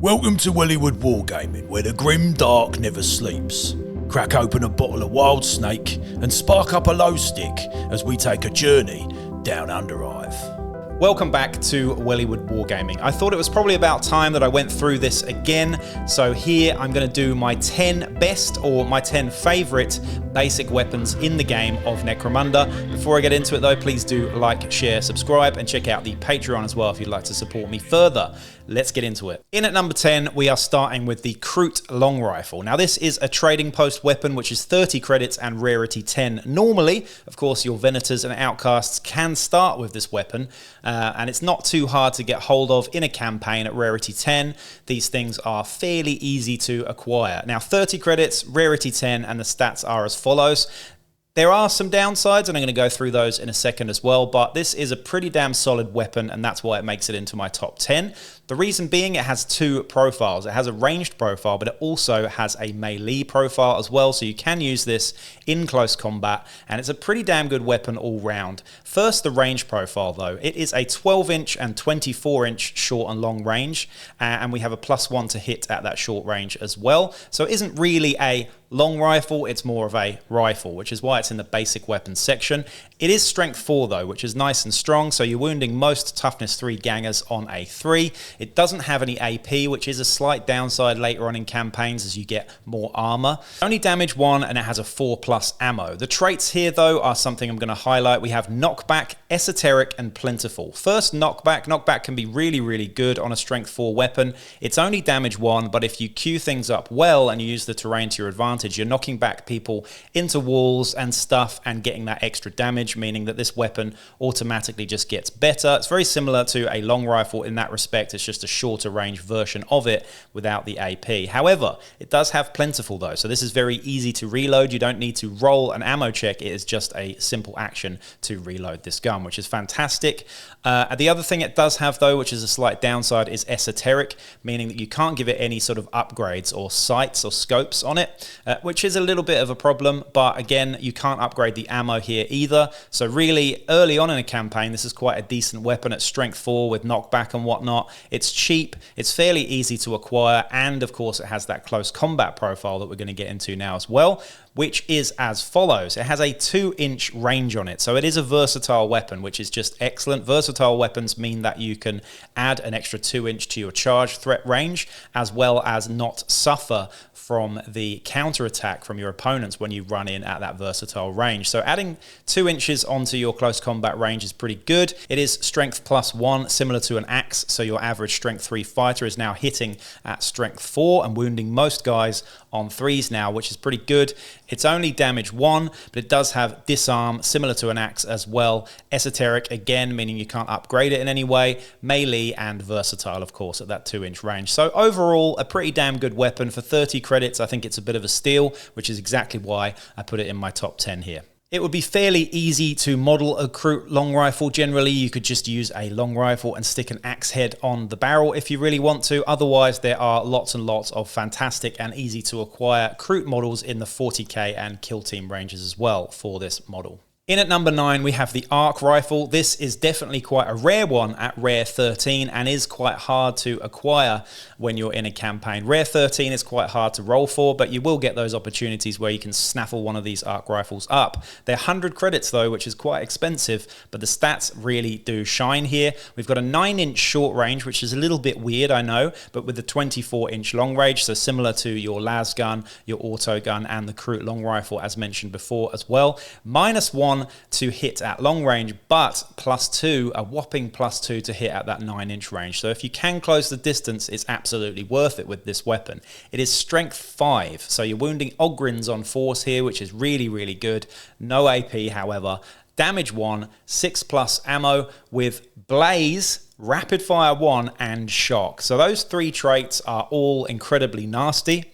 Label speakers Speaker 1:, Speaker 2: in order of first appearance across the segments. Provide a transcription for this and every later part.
Speaker 1: Welcome to Wellywood Wargaming, where the grim dark never sleeps. Crack open a bottle of Wild Snake and spark up a low stick as we take a journey down Underhive.
Speaker 2: Welcome back to Wellywood Wargaming. I thought it was probably about time that I went through this again. So here I'm going to do my 10 best or my 10 favourite basic weapons in the game of Necromunda. Before I get into it though, please do like, share, subscribe and check out the Patreon as well if you'd like to support me further. Let's get into it. In at number 10, we are starting with the Kroot long rifle. Now this is a trading post weapon which is 30 credits and rarity 10 normally. Of course your Venators and Outcasts can start with this weapon and it's not too hard to get hold of in a campaign at rarity 10. These things are fairly easy to acquire. Now 30 credits, rarity 10 and the stats are as follows. There are some downsides, and I'm going to go through those in a second as well, but this is a pretty damn solid weapon, and that's why it makes it into my top 10. The reason being it has two profiles. It has a ranged profile, but it also has a melee profile as well, so you can use this in close combat, and it's a pretty damn good weapon all round. First, the range profile, though. It is a 12-inch and 24-inch short and long range, and we have a +1 to hit at that short range as well, so it isn't really a long rifle, it's more of a rifle, which is why it's in the basic weapons section. It is strength 4 though, which is nice and strong, so you're wounding most toughness 3 gangers on a 3. It doesn't have any AP, which is a slight downside later on in campaigns as you get more armor. Only damage 1 and it has a 4+ ammo. The traits here though are something I'm going to highlight. We have knockback, esoteric and plentiful. First, knockback. Knockback can be really good on a strength 4 weapon. It's only damage 1, but if you queue things up well and you use the terrain to your advantage, you're knocking back people into walls and stuff and getting that extra damage, meaning that this weapon automatically just gets better. It's very similar to a long rifle in that respect. It's just a shorter range version of it without the AP. However, it does have plentiful though, so this is very easy to reload. You don't need to roll an ammo check. It is just a simple action to reload this gun, which is fantastic. The other thing it does have though, which is a slight downside, is esoteric, meaning that you can't give it any sort of upgrades or sights or scopes on it, which is a little bit of a problem, but again, you can't upgrade the ammo here either. So really, early on in a campaign, this is quite a decent weapon at strength 4 with knockback and whatnot. It's cheap, it's fairly easy to acquire, and of course it has that close combat profile that we're going to get into now as well, which is as follows. It has a 2-inch range on it, so it is a versatile weapon, which is just excellent. Versatile weapons mean that you can add an extra 2-inch to your charge threat range, as well as not suffer from the counterattack from your opponents when you run in at that versatile range. So adding 2 inches onto your close combat range is pretty good. It is strength +1, similar to an axe, so your average strength 3 fighter is now hitting at strength 4 and wounding most guys on 3s now, which is pretty good. It's only damage 1, but it does have disarm, similar to an axe as well. Esoteric, again, meaning you can't upgrade it in any way. Melee and versatile, of course, at that 2-inch range. So overall, a pretty damn good weapon. For 30 credits, I think it's a bit of a steal, which is exactly why I put it in my top 10 here. It would be fairly easy to model a Kroot long rifle. Generally, you could just use a long rifle and stick an axe head on the barrel if you really want to. Otherwise, there are lots and lots of fantastic and easy to acquire Kroot models in the 40k and kill team ranges as well for this model. In at number 9, we have the arc rifle. This is definitely quite a rare one at rare 13 and is quite hard to acquire when you're in a campaign. Rare 13 is quite hard to roll for, but you will get those opportunities where you can snaffle one of these arc rifles up. They're 100 credits though, which is quite expensive, but the stats really do shine here. We've got a 9-inch short range, which is a little bit weird, I know, but with the 24-inch long range, so similar to your Lasgun, your Autogun, and the Kroot long rifle as mentioned before as well. -1 to hit at long range, but +2, a whopping +2 to hit at that 9-inch range. So if you can close the distance, it's absolutely worth it with this weapon. It is strength 5, so you're wounding Ogrins on force here, which is really good. No AP, however. Damage 1, 6+ ammo with Blaze, Rapid Fire 1, and Shock. So those 3 traits are all incredibly nasty.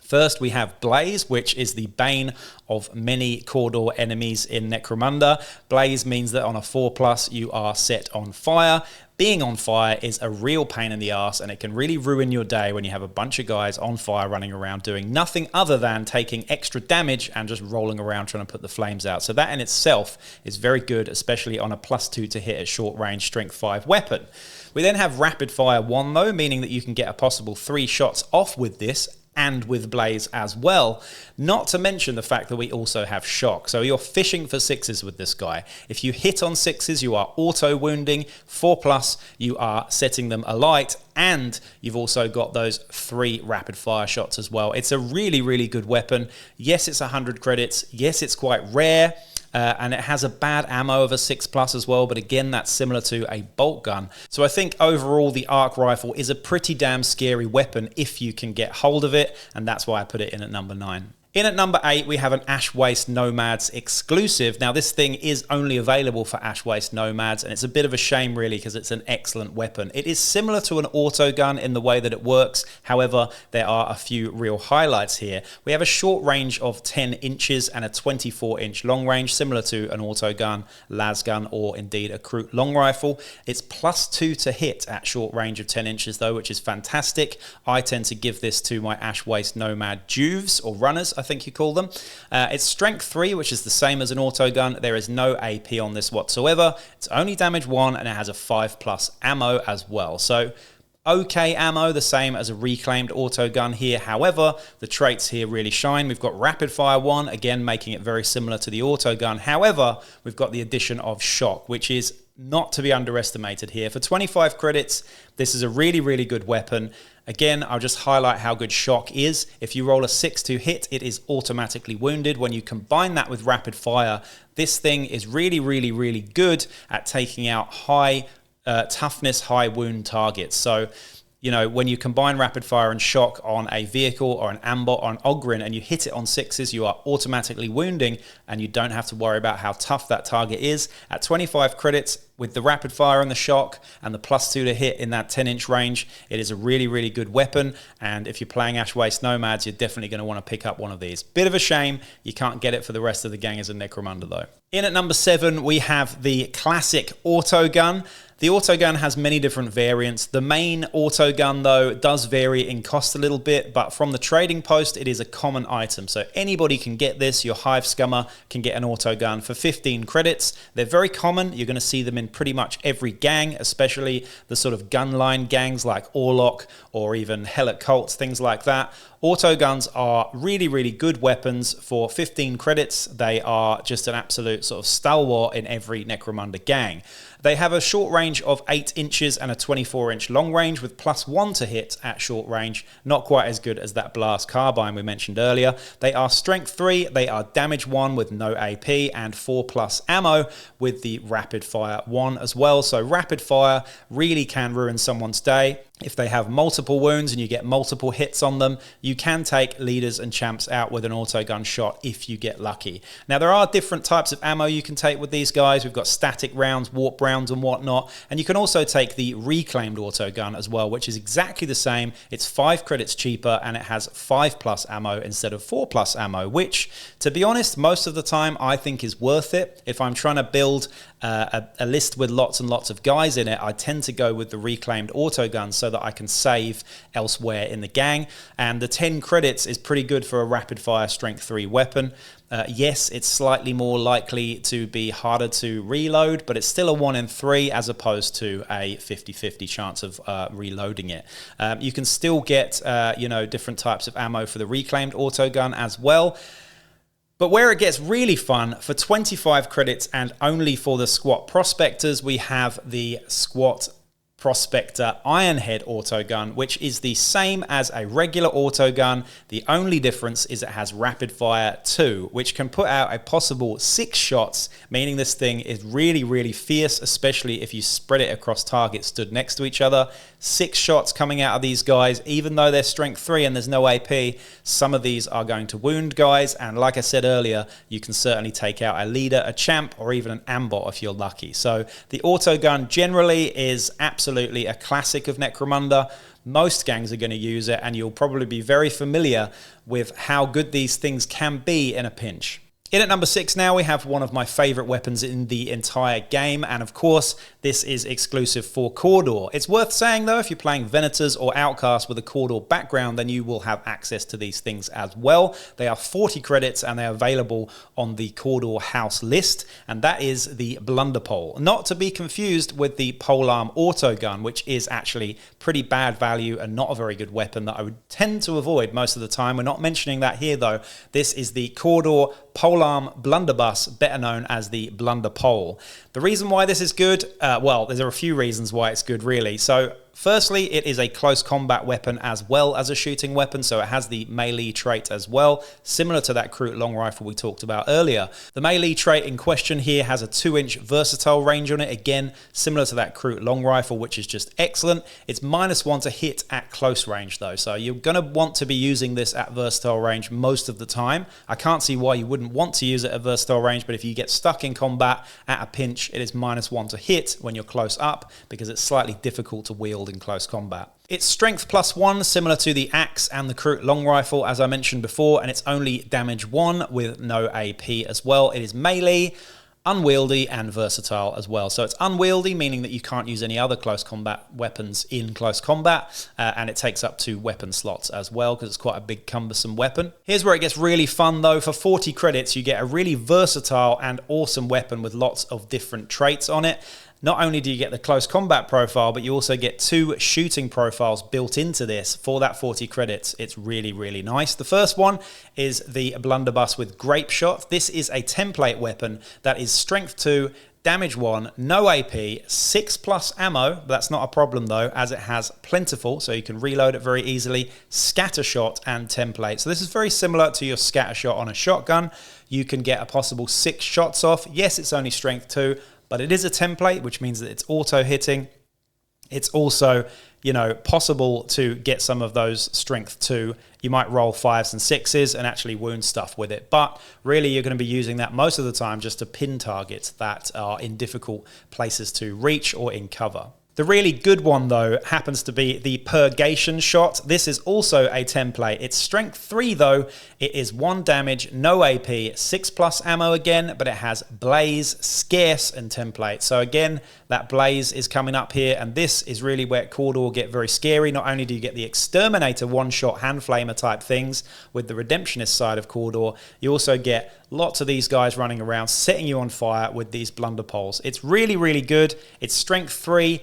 Speaker 2: First, we have Blaze, which is the bane of many Cawdor enemies in Necromunda. Blaze means that on a 4+, you are set on fire. Being on fire is a real pain in the ass, and it can really ruin your day when you have a bunch of guys on fire running around doing nothing other than taking extra damage and just rolling around trying to put the flames out. So that in itself is very good, especially on a +2 to hit at short range strength 5 weapon. We then have Rapid Fire 1 though, meaning that you can get a possible 3 shots off with this, and with Blaze as well, not to mention the fact that we also have Shock. So you're fishing for 6s with this guy. If you hit on 6s, you are auto-wounding. 4+, you are setting them alight, and you've also got those 3 rapid fire shots as well. It's a really, really good weapon. Yes, it's 100 credits. Yes, it's quite rare. And it has a bad ammo of a 6+ as well, but again, that's similar to a bolt gun. So I think overall the arc rifle is a pretty damn scary weapon if you can get hold of it, and that's why I put it in at number 9. In at number 8, we have an Waste Nomads exclusive. Now, this thing is only available for Waste Nomads, and it's a bit of a shame, really, because it's an excellent weapon. It is similar to an autogun in the way that it works. However, there are a few real highlights here. We have a short range of 10 inches and a 24-inch long range, similar to an autogun, Lasgun, or indeed a Kroot long rifle. It's +2 to hit at short range of 10 inches, though, which is fantastic. I tend to give this to my Waste Nomad Juves, or runners, I think you call them. It's strength 3, which is the same as an autogun. There is no AP on this whatsoever. It's only damage 1, and it has a 5+ ammo as well. So okay ammo, the same as a reclaimed autogun here. However, the traits here really shine. We've got Rapid Fire 1, again making it very similar to the autogun. However, we've got the addition of Shock, which is not to be underestimated here. For 25 credits, this is a really, really good weapon. Again, I'll just highlight how good Shock is. If you roll a 6 to hit, it is automatically wounded. When you combine that with Rapid Fire, this thing is really, really, really good at taking out high toughness, high wound targets. So, you know, when you combine Rapid Fire and Shock on a vehicle or an Ambot or an Ogryn and you hit it on 6s, you are automatically wounding and you don't have to worry about how tough that target is. At 25 credits, with the Rapid Fire and the Shock and the +2 to hit in that 10-inch range, it is a really, really good weapon. And if you're playing Waste Nomads, you're definitely going to want to pick up one of these. Bit of a shame you can't get it for the rest of the gang as a Necromunda, though. In at number 7, we have the classic Autogun. The Autogun has many different variants. The main Autogun, though, does vary in cost a little bit, but from the trading post, it is a common item. So anybody can get this. Your Hive Scummer can get an Autogun for 15 credits. They're very common. You're going to see them in pretty much every gang, especially the sort of gunline gangs like Orlok or even Helot Cults, things like that. Autoguns are really, really good weapons. For 15 credits, they are just an absolute sort of stalwart in every Necromunda gang. They have a short range of 8 inches and a 24-inch long range with +1 to hit at short range. Not quite as good as that Blast Carbine we mentioned earlier. They are strength 3, they are damage 1 with no AP and 4+ ammo with the Rapid Fire 1 as well. So Rapid Fire really can ruin someone's day. If they have multiple wounds and you get multiple hits on them, you can take leaders and champs out with an autogun shot if you get lucky. Now, there are different types of ammo you can take with these guys. We've got static rounds, warp rounds and whatnot. And you can also take the reclaimed autogun as well, which is exactly the same. It's 5 credits cheaper and it has 5+ ammo instead of 4+ ammo, which, to be honest, most of the time I think is worth it. If I'm trying to build a list with lots and lots of guys in it, I tend to go with the reclaimed autogun so that I can save elsewhere in the gang. And the 10 credits is pretty good for a rapid fire strength 3 weapon. Yes, it's slightly more likely to be harder to reload, but it's still a 1 in 3 as opposed to a 50-50 chance of reloading it. You can still get different types of ammo for the reclaimed autogun as well. But where it gets really fun, for 25 credits and only for the squat prospectors, we have the squat Prospector Ironhead autogun, which is the same as a regular autogun. The only difference is it has rapid fire 2, which can put out a possible 6 shots, meaning this thing is really, really fierce, especially if you spread it across targets stood next to each other. 6 shots coming out of these guys, even though they're strength 3 and there's no AP, some of these are going to wound guys. And like I said earlier, you can certainly take out a leader, a champ, or even an ambot if you're lucky. So the autogun generally is absolutely a classic of Necromunda. Most gangs are going to use it, and you'll probably be very familiar with how good these things can be in a pinch. In at number 6 now, we have one of my favorite weapons in the entire game, and of course, this is exclusive for Cawdor. It's worth saying though, if you're playing Venators or Outcasts with a Cawdor background, then you will have access to these things as well. They are 40 credits and they're available on the Cawdor house list, and that is the blunder pole. Not to be confused with the polearm autogun, which is actually pretty bad value and not a very good weapon that I would tend to avoid most of the time. We're not mentioning that here though. This is the Cawdor polearm blunderbuss, better known as the blunder pole. The reason why this is good, well, there are a few reasons why it's good really. So firstly, it is a close combat weapon as well as a shooting weapon, so it has the melee trait as well, similar to that Kroot long rifle we talked about earlier. The melee trait in question here has a 2-inch versatile range on it, again, similar to that Kroot long rifle, which is just excellent. It's -1 to hit at close range though, so you're going to want to be using this at versatile range most of the time. I can't see why you wouldn't want to use it at versatile range, but if you get stuck in combat at a pinch, it is -1 to hit when you're close up, because it's slightly difficult to wield in close combat. It's strength +1, similar to the axe and the Kroot long rifle, as I mentioned before, and it's only damage 1 with no AP as well. It is melee, unwieldy, and versatile as well. So it's unwieldy, meaning that you can't use any other close combat weapons in close combat, and it takes up 2 weapon slots as well, because it's quite a big cumbersome weapon. Here's where it gets really fun though. For 40 credits, you get a really versatile and awesome weapon with lots of different traits on it. Not only do you get the close combat profile, but you also get 2 shooting profiles built into this for that 40 credits. It's really, really nice. The first one is the blunderbuss with grape shot. This is a template weapon that is strength 2, damage 1, no AP, 6+ ammo, but that's not a problem though, as it has plentiful, so you can reload it very easily, scatter shot, and template. So this is very similar to your scatter shot on a shotgun. You can get a possible 6 shots off. Yes, it's only strength 2, but it is a template, which means that it's auto hitting. It's also, you know, possible to get some of those strength 2. You might roll 5s and 6s and actually wound stuff with it. But really, you're going to be using that most of the time just to pin targets that are in difficult places to reach or in cover. The really good one though happens to be the purgation shot. This is also a template. It's strength 3 though. It is 1 damage, no AP, 6+ ammo again, but it has blaze, scarce, and template. So again, that blaze is coming up here, and this is really where Cawdor get very scary. Not only do you get the exterminator one-shot hand flamer type things with the redemptionist side of Cawdor, you also get lots of these guys running around setting you on fire with these blunder poles. It's really, really good. It's strength 3.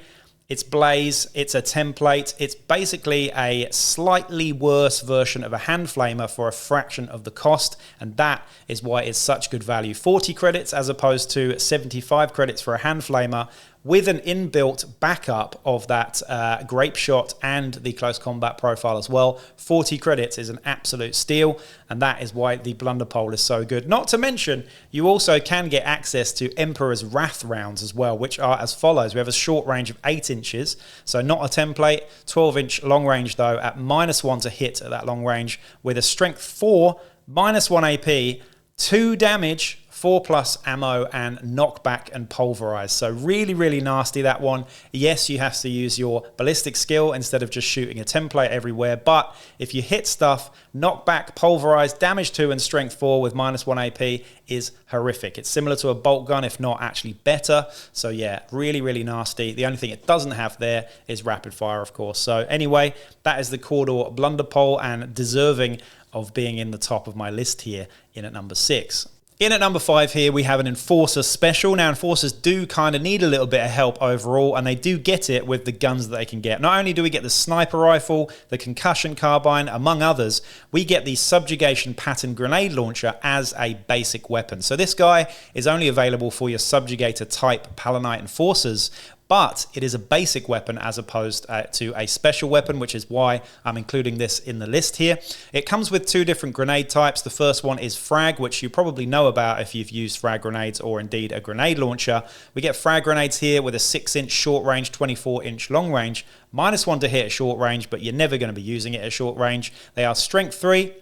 Speaker 2: It's blaze, it's a template, it's basically a slightly worse version of a hand flamer for a fraction of the cost, and that is why it's such good value. 40 credits as opposed to 75 credits for a hand flamer, with an inbuilt backup of that grape shot and the close combat profile as well. 40 credits is an absolute steal, and that is why the blunder pole is so good. Not to mention, you also can get access to Emperor's Wrath rounds as well, which are as follows. We have a short range of 8 inches, so not a template, 12-inch long range though, at -1 to hit at that long range, with a strength 4, -1 AP, 2 damage, 4+ ammo, and knockback and pulverize. So really, really nasty, that one. Yes, you have to use your ballistic skill instead of just shooting a template everywhere, but if you hit stuff, knockback, pulverize, damage 2, and strength 4 with -1 AP is horrific. It's similar to a bolt gun, if not actually better. So yeah, really, really nasty. The only thing it doesn't have there is rapid fire, of course. So anyway, that is the Cawdor blunder pole, and deserving of being in the top of my list here in at number 6. In at number 5 here, we have an Enforcer Special. Now, Enforcers do kind of need a little bit of help overall, and they do get it with the guns that they can get. Not only do we get the Sniper Rifle, the Concussion Carbine, among others, we get the Subjugation Pattern Grenade Launcher as a basic weapon. So this guy is only available for your Subjugator type Palanite Enforcers, but it is a basic weapon as opposed to a special weapon, which is why I'm including this in the list here. It comes with 2 different grenade types. The first one is frag, which you probably know about if you've used frag grenades or indeed a grenade launcher. We get frag grenades here with a 6-inch short range, 24-inch long range, -1 to hit at short range, but you're never going to be using it at short range. They are strength 3.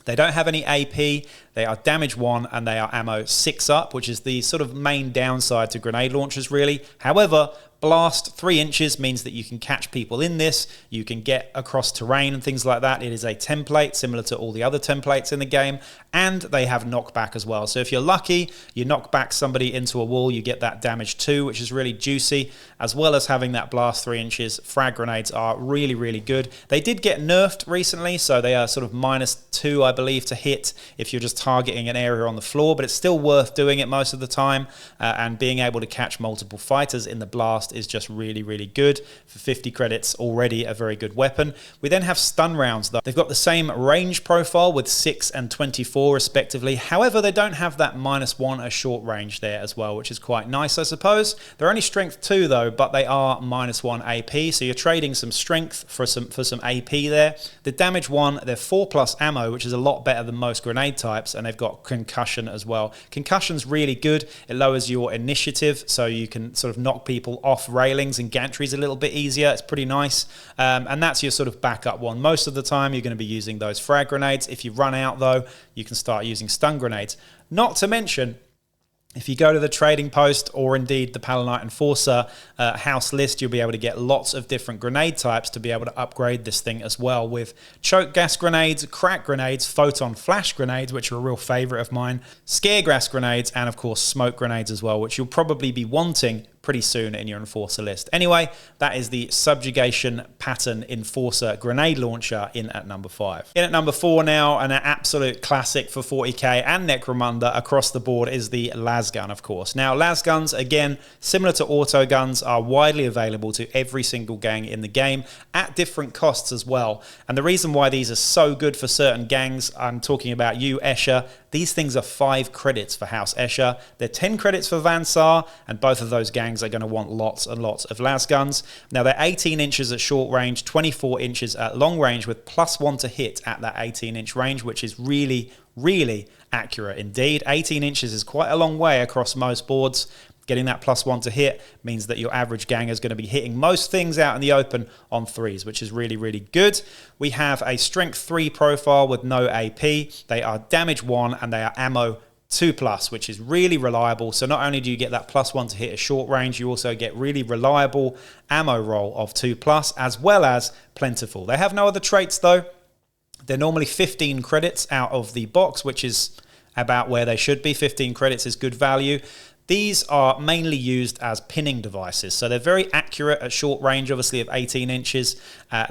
Speaker 2: They don't have any AP, they are damage 1, and they are ammo 6 up, which is the sort of main downside to grenade launchers really. However, Blast 3 inches means that you can catch people in this, you can get across terrain and things like that. It is a template similar to all the other templates in the game, and they have knockback as well. So if you're lucky, you knock back somebody into a wall, you get that damage too, which is really juicy, as well as having that blast 3 inches. Frag grenades are really, really good. They did get nerfed recently, so they are sort of -2, I believe, to hit if you're just targeting an area on the floor, but it's still worth doing it most of the time, and being able to catch multiple fighters in the blast is just really, really good. For 50 credits, already a very good weapon. We then have stun rounds, though. They've got the same range profile with 6 and 24 respectively. However, they don't have that -1 a short range there as well, which is quite nice, I suppose. They're only strength 2 though, but they are -1 AP, so you're trading some strength for some AP there. The damage 1, they're 4+ ammo, which is a lot better than most grenade types, and they've got concussion as well. Concussion's really good. It lowers your initiative, so you can sort of knock people off railings and gantries a little bit easier. It's pretty nice, and that's your sort of backup one. Most of the time you're going to be using those frag grenades. If you run out though, you can start using stun grenades. Not to mention, if you go to the trading post or indeed the Palanite Enforcer house list, you'll be able to get lots of different grenade types to be able to upgrade this thing as well, with choke gas grenades, crack grenades, photon flash grenades, which are a real favorite of mine, scare gas grenades, and of course smoke grenades as well, which you'll probably be wanting pretty soon in your Enforcer list. Anyway, that is the Subjugation Pattern Enforcer Grenade Launcher in at number 5. In at number 4 now, and an absolute classic for 40k and Necromunda across the board, is the Lasgun, of course. Now, Lasguns, again, similar to Autoguns, are widely available to every single gang in the game at different costs as well. And the reason why these are so good for certain gangs, I'm talking about you, Escher, these things are 5 credits for House Escher. They're 10 credits for Van Saar, and both of those gangs are going to want lots and lots of Lasguns. Now, they're 18 inches at short range, 24 inches at long range, with +1 to hit at that 18-inch range, which is really, really accurate indeed. 18 inches is quite a long way across most boards. Getting that +1 to hit means that your average gang is going to be hitting most things out in the open on 3s, which is really, really good. We have a strength 3 profile with no AP. They are damage 1 and they are ammo 2+, which is really reliable. So not only do you get that +1 to hit a short range, you also get really reliable ammo roll of 2+, as well as plentiful. They have no other traits though. They're normally 15 credits out of the box, which is about where they should be. 15 credits is good value. These are mainly used as pinning devices, so they're very accurate at short range, obviously of 18 inches.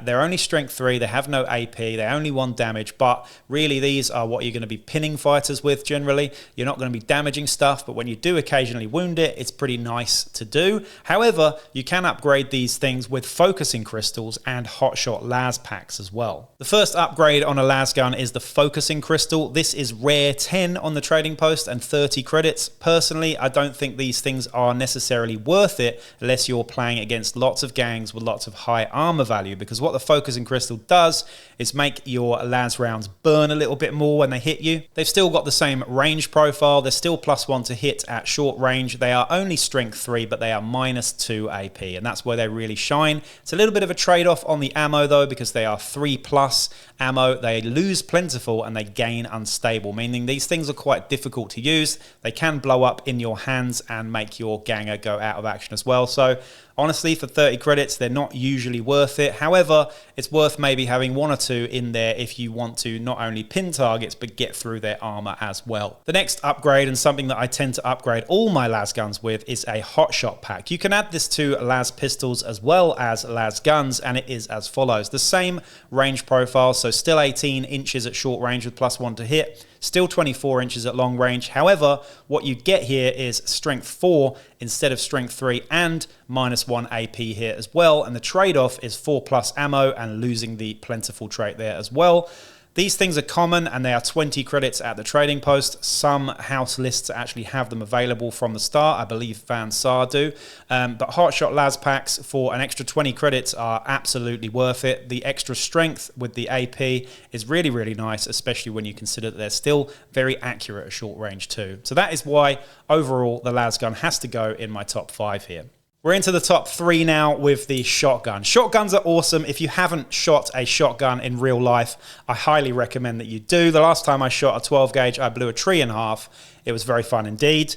Speaker 2: They're only strength 3, they have no AP, they only 1 damage, but really these are what you're going to be pinning fighters with generally. You're not going to be damaging stuff, but when you do occasionally wound it, it's pretty nice to do. However, you can upgrade these things with focusing crystals and hotshot las packs as well. The first upgrade on a Lasgun is the focusing crystal. This is rare 10 on the trading post and 30 credits. Personally, I don't think these things are necessarily worth it unless you're playing against lots of gangs with lots of high armor value, because what the focusing crystal does is make your las rounds burn a little bit more when they hit you. They've still got the same range profile. They're still +1 to hit at short range. They are only strength 3, but they are -2 AP, and that's where they really shine. It's a little bit of a trade-off on the ammo though, because they are 3+ ammo. They lose plentiful and they gain unstable, meaning these things are quite difficult to use. They can blow up in your hands and make your ganger go out of action as well. So honestly, for 30 credits, they're not usually worth it. However, it's worth maybe having 1 or 2 in there if you want to not only pin targets, but get through their armor as well. The next upgrade, and something that I tend to upgrade all my Lasguns with, is a hotshot pack. You can add this to las pistols as well as Lasguns, and it is as follows. The same range profile, so still 18 inches at short range with +1 to hit. Still 24 inches at long range. However, what you get here is strength 4 instead of strength 3 and -1 AP here as well. And the trade-off is 4+ ammo and losing the plentiful trait there as well. These things are common and they are 20 credits at the trading post. Some house lists actually have them available from the start. I believe Van Saar do. But hotshot las packs for an extra 20 credits are absolutely worth it. The extra strength with the AP is really, really nice, especially when you consider that they're still very accurate at short range too. So that is why overall the Lasgun has to go in my top 5 here. We're into the top 3 now with the shotgun. Shotguns are awesome. If you haven't shot a shotgun in real life, I highly recommend that you do. The last time I shot a 12 gauge, I blew a tree in half. It was very fun indeed.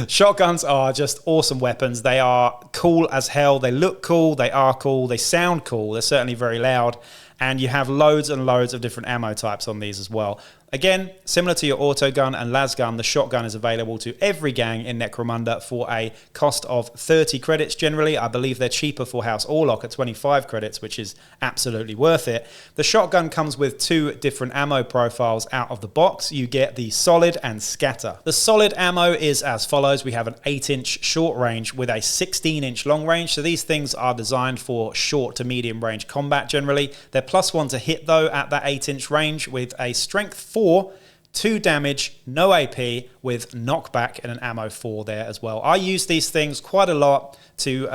Speaker 2: Shotguns are just awesome weapons. They are cool as hell. They look cool. They are cool. They sound cool. They're certainly very loud. And you have loads and loads of different ammo types on these as well. Again, similar to your Autogun and Lasgun, the shotgun is available to every gang in Necromunda for a cost of 30 credits generally. I believe they're cheaper for House Orlok at 25 credits, which is absolutely worth it. The shotgun comes with 2 different ammo profiles out of the box. You get the solid and scatter. The solid ammo is as follows. We have an 8-inch short range with a 16-inch long range. So these things are designed for short to medium range combat generally. They're +1 to hit though at that 8-inch range with a strength 4, 2 damage, no AP with knockback and an ammo 4 there as well. I use these things quite a lot to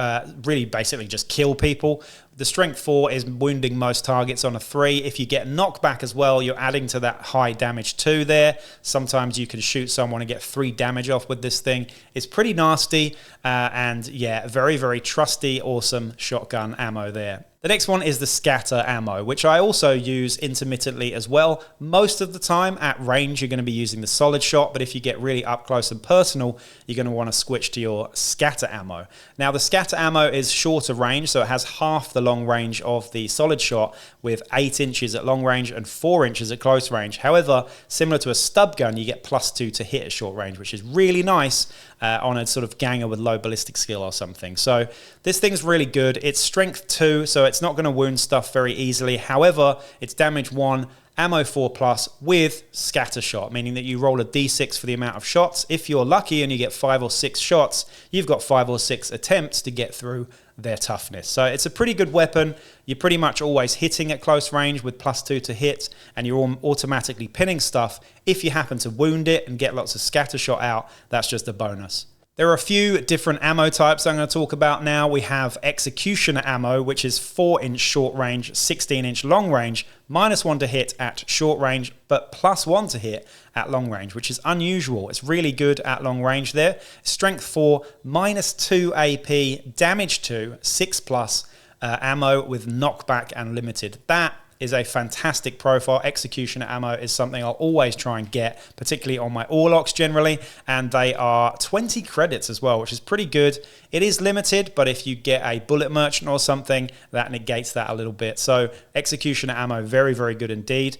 Speaker 2: really basically just kill people. The strength 4 is wounding most targets on a 3. If you get knockback as well, you're adding to that high damage 2 there. Sometimes you can shoot someone and get 3 damage off with this thing. It's pretty nasty and yeah, very, very trusty, awesome shotgun ammo there. The next one is the scatter ammo, which I also use intermittently as well. Most of the time at range, you're going to be using the solid shot, but if you get really up close and personal, you're going to want to switch to your scatter ammo. Now, the scatter ammo is shorter range, so it has half the long range of the solid shot with 8 inches at long range and 4 inches at close range. However, similar to a stub gun, you get +2 to hit at short range, which is really nice on a sort of ganger with low ballistic skill or something. So this thing's really good. It's strength 2, so it's not going to wound stuff very easily. However, it's damage 1, ammo 4+ with scatter shot, meaning that you roll a d6 for the amount of shots. If you're lucky and you get 5 or 6 shots, you've got 5 or 6 attempts to get through their toughness. So it's a pretty good weapon. You're pretty much always hitting at close range with +2 to hit, and you're automatically pinning stuff. If you happen to wound it and get lots of scatter shot out, that's just a bonus. There are a few different ammo types I'm going to talk about now. We have executioner ammo, which is 4-inch short range, 16-inch long range, -1 to hit at short range, but +1 to hit at long range, which is unusual. It's really good at long range there. Strength 4, -2 AP, damage 2, 6+ ammo with knockback and limited. That is a fantastic profile. Executioner ammo is something I'll always try and get, particularly on my Orloks generally, and they are 20 credits as well, which is pretty good. It is limited, but if you get a bullet merchant or something, that negates that a little bit. So executioner ammo, very, very good indeed.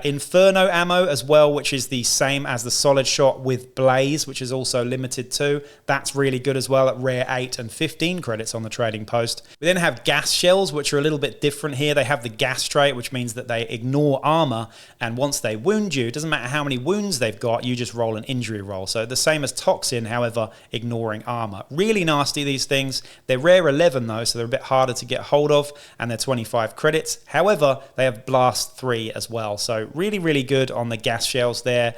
Speaker 2: Inferno ammo as well, which is the same as the solid shot with blaze, which is also limited too. That's really good as well at rare 8 and 15 credits on the trading post. We then have gas shells, which are a little bit different here. They have the gas trait, which means that they ignore armor, and once they wound you, it doesn't matter how many wounds they've got, you just roll an injury roll. So the same as toxin, however, ignoring armor. Really nasty, these things. They're rare 11 though, so they're a bit harder to get hold of, and they're 25 credits. However, they have blast 3 as well, so really, really good on the gas shells there.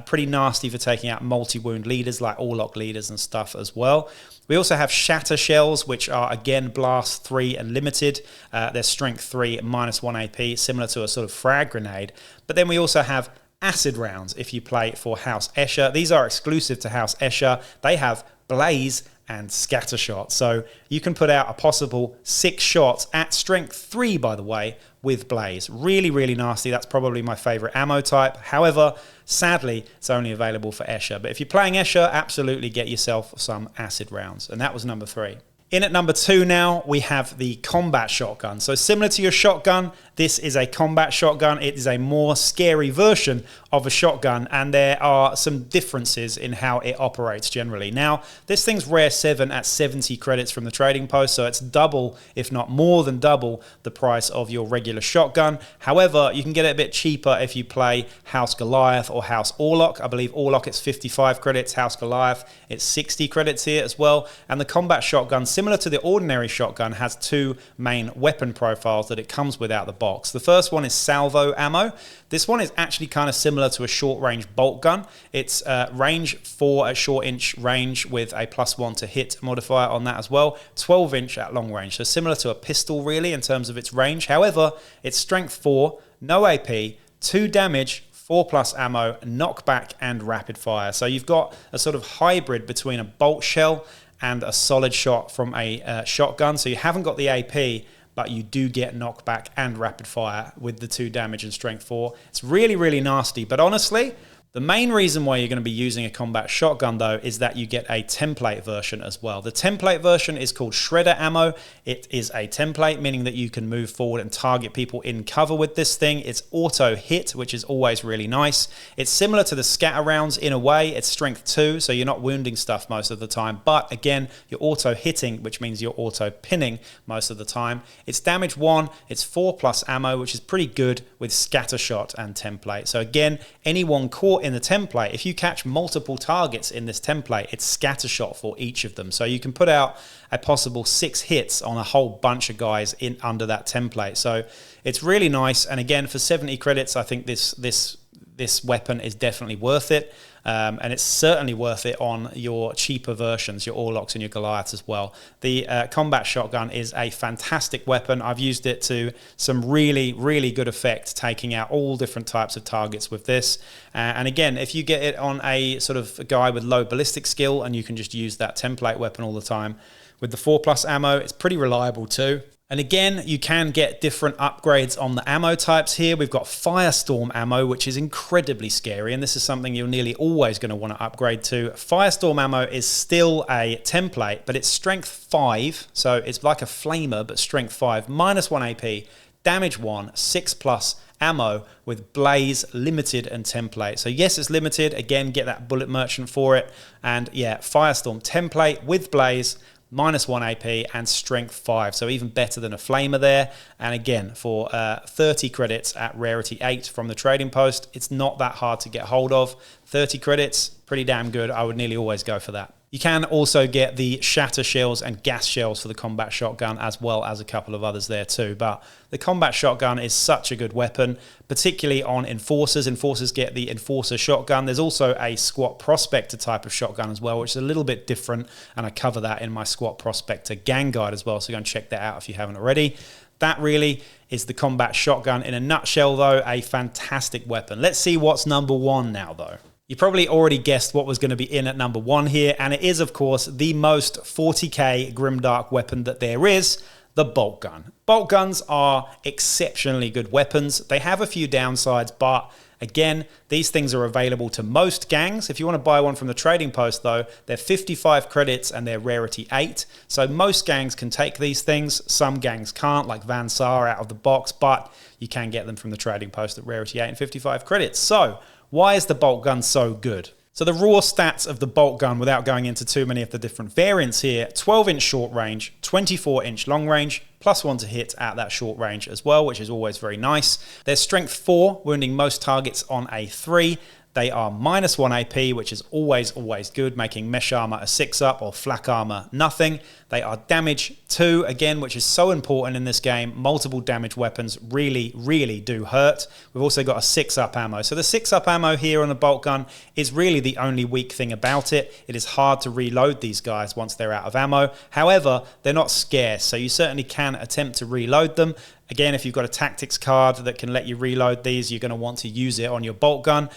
Speaker 2: Pretty nasty for taking out multi-wound leaders like Orlok leaders and stuff as well. We also have shatter shells, which are again blast 3 and limited. They're strength 3, -1 AP, similar to a sort of frag grenade. But then we also have acid rounds if you play for House Escher. These are exclusive to House Escher. They have blaze and scatter shot. So you can put out a possible 6 shots at strength 3, by the way, with blaze. Really, really nasty. That's probably my favorite ammo type. However, sadly, it's only available for Escher. But if you're playing Escher, absolutely get yourself some acid rounds. And that was number 3. In at number 2 now, we have the combat shotgun. So similar to your shotgun, this is a combat shotgun. It is a more scary version of a shotgun, and there are some differences in how it operates generally. Now, this thing's rare 7 at 70 credits from the trading post, so it's double, if not more than double, the price of your regular shotgun. However, you can get it a bit cheaper if you play House Goliath or House Orlok. I believe Orlok it's 55 credits, House Goliath it's 60 credits here as well. And the combat shotgun, similar to the ordinary shotgun, has 2 main weapon profiles that it comes with out the box. The first one is salvo ammo. This one is actually kind of similar to a short-range bolt gun. It's range 4 at short-inch range with a +1 to hit modifier on that as well. 12-inch at long range, so similar to a pistol really in terms of its range. However, it's strength 4, no AP, 2 damage, 4+ ammo, knockback, and rapid fire. So you've got a sort of hybrid between a bolt shell and a solid shot from a shotgun. So you haven't got the AP, but you do get knockback and rapid fire with the 2 damage and strength 4. It's really, really nasty. But honestly, The main reason why you're going to be using a combat shotgun, though, is that you get a template version as well. The template version is called shredder ammo. It is a template, meaning that you can move forward and target people in cover with this thing. It's auto hit, which is always really nice. It's similar to the scatter rounds in a way. It's strength 2, so you're not wounding stuff most of the time. But again, you're auto hitting, which means you're auto pinning most of the time. It's damage 1. It's 4+ ammo, which is pretty good with scatter shot and template. So again, anyone caught in the template, if you catch multiple targets in this template, it's scatter shot for each of them. So you can put out a possible 6 hits on a whole bunch of guys in under that template. So it's really nice. And again, for 70 credits, I think this weapon is definitely worth it. And it's certainly worth it on your cheaper versions, your Orlocks and your Goliaths as well. The combat shotgun is a fantastic weapon. I've used it to some really, really good effect, taking out all different types of targets with this. And again, if you get it on a sort of guy with low ballistic skill and you can just use that template weapon all the time, with the 4+ ammo, it's pretty reliable too. And again, you can get different upgrades on the ammo types here. We've got Firestorm ammo, which is incredibly scary, and this is something you're nearly always going to want to upgrade to. Firestorm ammo is still a template, but it's strength 5, so it's like a flamer, but strength 5, -1 AP, damage 1, 6+ ammo with blaze, limited, and template. So yes, it's limited. Again, get that bullet merchant for it. And yeah, Firestorm template with blaze, -1 AP and strength 5, so even better than a flamer there. And again, for 30 credits at rarity 8 from the trading post, it's not that hard to get hold of. 30 credits, pretty damn good. I would nearly always go for that. You can also get the shatter shells and gas shells for the combat shotgun, as well as a couple of others there too. But the combat shotgun is such a good weapon, particularly on enforcers. Enforcers get the enforcer shotgun. There's also a squat prospector type of shotgun as well, which is a little bit different, and I cover that in my squat prospector gang guide as well, so go and check that out if you haven't already. That really is the combat shotgun in a nutshell, though. A fantastic weapon. Let's see what's number 1 now, though. You probably already guessed what was going to be in at number 1 here, and it is, of course, the most 40k grimdark weapon that there is, the bolt gun. Bolt guns are exceptionally good weapons. They have a few downsides, but again, these things are available to most gangs. If you want to buy one from the trading post, though, they're 55 credits and they're rarity 8. So most gangs can take these things. Some gangs can't, like Van Saar out of the box, but you can get them from the trading post at rarity 8 and 55 credits. So why is the bolt gun so good? So the raw stats of the bolt gun, without going into too many of the different variants here, 12-inch short range, 24-inch long range, +1 to hit at that short range as well, which is always very nice. There's strength 4, wounding most targets on a 3. They are -1 AP, which is always good, making mesh armor a 6-up or flak armor nothing. They are damage 2, again, which is so important in this game. Multiple damage weapons really do hurt. We've also got a 6-up ammo. So the 6-up ammo here on the bolt gun is really the only weak thing about it. It is hard to reload these guys once they're out of ammo. However, they're not scarce, so you certainly can attempt to reload them. Again, if you've got a tactics card that can let you reload these, you're going to want to use it on your bolt gun.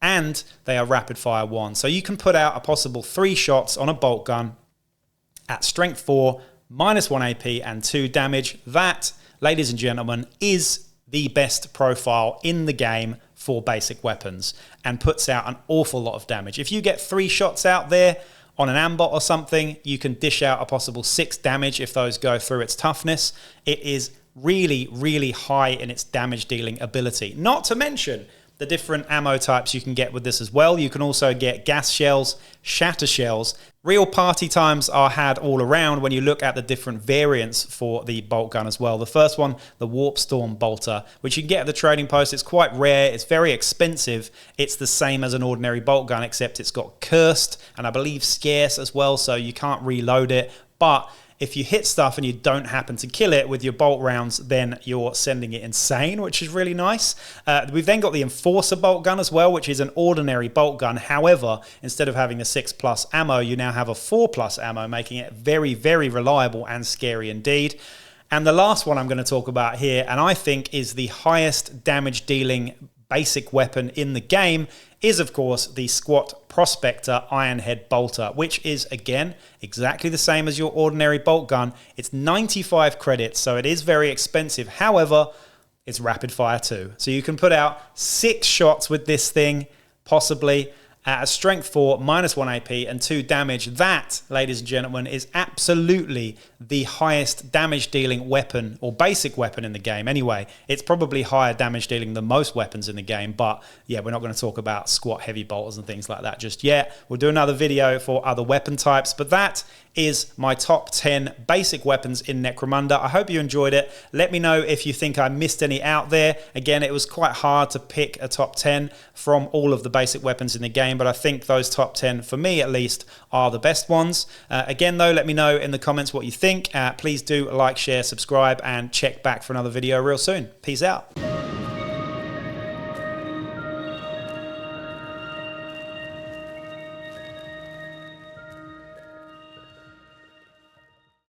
Speaker 2: And they are rapid fire 1. So you can put out a possible 3 shots on a bolt gun at strength 4, -1 AP and 2 damage. That, ladies and gentlemen, is the best profile in the game for basic weapons and puts out an awful lot of damage. If you get 3 shots out there on an ambot or something, you can dish out a possible 6 damage if those go through its toughness. It is really high in its damage dealing ability. Not to mention the different ammo types you can get with this as well. You can also get gas shells, shatter shells. Real party times are had all around when you look at the different variants for the bolt gun as well. The first one, the Warp Storm bolter, which you can get at the trading post. It's quite rare. It's very expensive. It's the same as an ordinary bolt gun, except it's got cursed and I believe scarce as well, so you can't reload it. But if you hit stuff and you don't happen to kill it with your bolt rounds, then you're sending it insane, which is really nice. We've then got the Enforcer bolt gun as well, which is an ordinary bolt gun. However, instead of having a 6+ ammo, you now have a 4+ ammo, making it very reliable and scary indeed. And the last one I'm going to talk about here, and I think is the highest damage dealing basic weapon in the game, is of course the Squat Prospector Ironhead Bolter, which is again exactly the same as your ordinary bolt gun. It's 95 credits, so it is very expensive. However, it's rapid fire too. So you can put out 6 shots with this thing, possibly. At a strength 4, -1 AP and 2 damage. That, ladies and gentlemen, is absolutely the highest damage dealing weapon, or basic weapon in the game. Anyway, it's probably higher damage dealing than most weapons in the game, but yeah, we're not going to talk about squat heavy bolters and things like that just yet. We'll do another video for other weapon types, but that is my top 10 basic weapons in Necromunda. I hope you enjoyed it. Let me know if you think I missed any out there. Again, it was quite hard to pick a top 10 from all of the basic weapons in the game, but I think those top 10, for me at least, are the best ones. Again though, let me know in the comments what you think. Please do like, share, subscribe, and check back for another video real soon. Peace out.